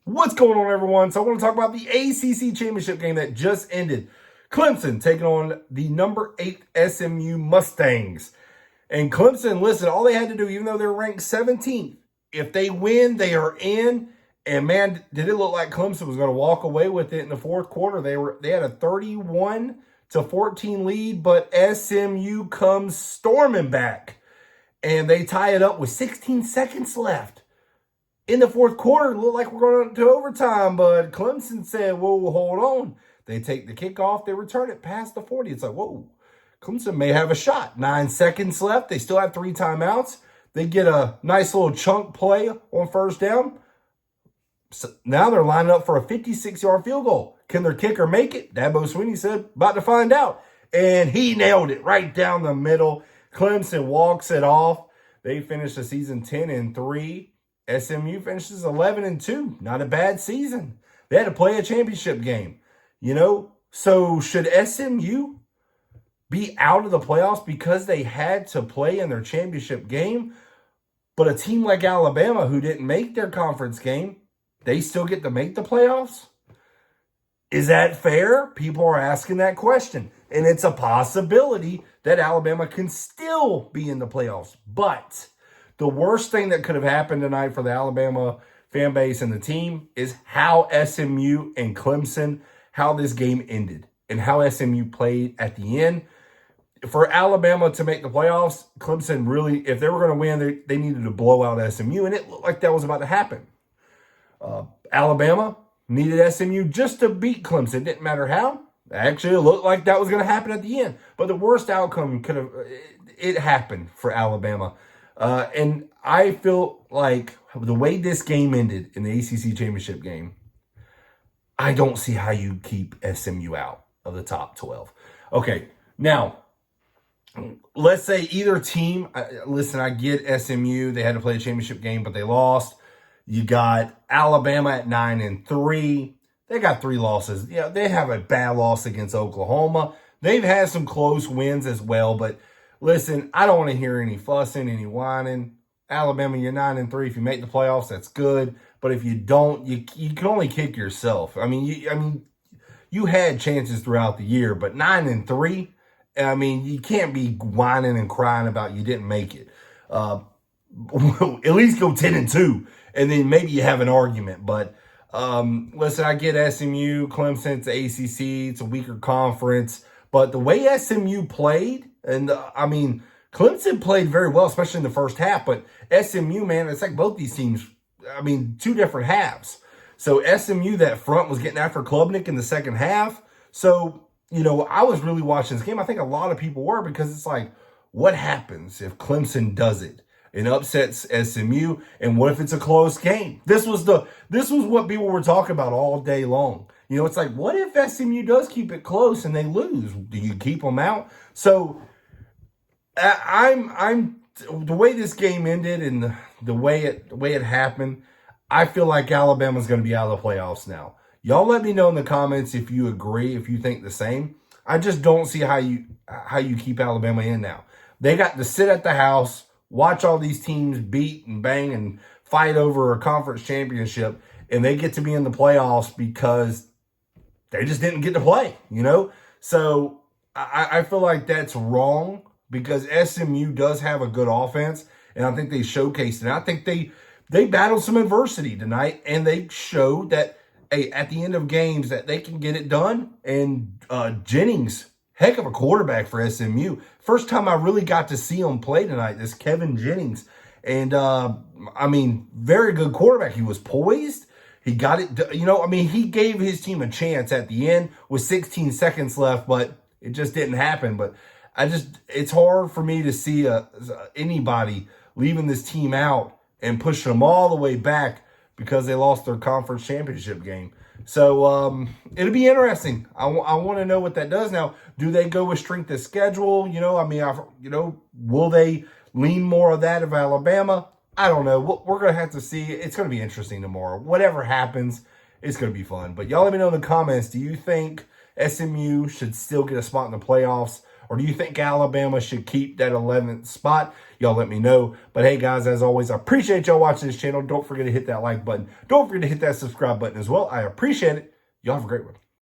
What's going on, everyone? So I want to talk about the ACC championship game that just ended. Clemson taking on the number 8 SMU Mustangs. And Clemson, listen, all they had to do, even though they're ranked 17th, if they win, they are in. And man, did it look like Clemson was going to walk away with it in the fourth quarter. They had a 31-14 lead, but SMU comes storming back. And they tie it up with 16 seconds left. In the fourth quarter, it looked like we're going to overtime, but Clemson said, whoa, hold on. They take the kickoff. They return it past the 40. It's like, whoa, Clemson may have a shot. 9 seconds left. They still have 3 timeouts. They get a nice little chunk play on first down. So now they're lining up for a 56-yard field goal. Can their kicker make it? Dabo Swinney said, about to find out. And he nailed it right down the middle. Clemson walks it off. They finish the season 10-3. SMU finishes 11-2. Not a bad season. They had to play a championship game. So should SMU be out of the playoffs because they had to play in their championship game? But a team like Alabama, who didn't make their conference game, they still get to make the playoffs? Is that fair? People are asking that question. And it's a possibility that Alabama can still be in the playoffs. But the worst thing that could have happened tonight for the Alabama fan base and the team is how SMU and Clemson, how this game ended and how SMU played at the end. For Alabama to make the playoffs, Clemson really, if they were going to win, they needed to blow out SMU, and it looked like that was about to happen. Alabama needed SMU just to beat Clemson. Didn't matter how. Actually, it looked like that was going to happen at the end. But the worst outcome it happened for Alabama. And I feel like the way this game ended in the ACC championship game, I don't see how you keep SMU out of the top 12. Okay, now, let's say either team, listen, I get SMU. They had to play a championship game, but they lost. You got Alabama at 9-3. They got 3 losses. They have a bad loss against Oklahoma. They've had some close wins as well, but listen, I don't want to hear any fussing, any whining. Alabama, you're 9-3. If you make the playoffs, that's good. But if you don't, you can only kick yourself. You had chances throughout the year, but 9-3, you can't be whining and crying about you didn't make it. At least go 10-2, and then maybe you have an argument. But listen, I get SMU, Clemson, it's the ACC, it's a weaker conference. But the way SMU played, and Clemson played very well, especially in the first half. But SMU, man, it's like both these teams, 2 different halves. So SMU, that front, was getting after Klubnik in the second half. So, I was really watching this game. I think a lot of people were, because it's like, what happens if Clemson does it and upsets SMU? And what if it's a close game? This was what people were talking about all day long. It's like, what if SMU does keep it close and they lose? Do you keep them out? So I'm the way this game ended and the way it happened, I feel like Alabama's going to be out of the playoffs now. Y'all let me know in the comments if you agree, if you think the same. I just don't see how you keep Alabama in now. They got to sit at the house, watch all these teams beat and bang and fight over a conference championship, and they get to be in the playoffs because they just didn't get to play, So I feel like that's wrong, because SMU does have a good offense, and I think they showcased it. I think they battled some adversity tonight, and they showed that, hey, at the end of games, that they can get it done. And Jennings, heck of a quarterback for SMU. First time I really got to see him play tonight, this Kevin Jennings. And, very good quarterback. He was poised. He got it, he gave his team a chance at the end with 16 seconds left, but it just didn't happen. But it's hard for me to see anybody leaving this team out and pushing them all the way back because they lost their conference championship game. So it'll be interesting. I want to know what that does. Now, do they go with strength of schedule? Will they lean more of that of Alabama? I don't know. We're going to have to see. It's going to be interesting tomorrow. Whatever happens, it's going to be fun. But y'all let me know in the comments, do you think SMU should still get a spot in the playoffs? Or do you think Alabama should keep that 11th spot? Y'all let me know. But hey, guys, as always, I appreciate y'all watching this channel. Don't forget to hit that like button. Don't forget to hit that subscribe button as well. I appreciate it. Y'all have a great one.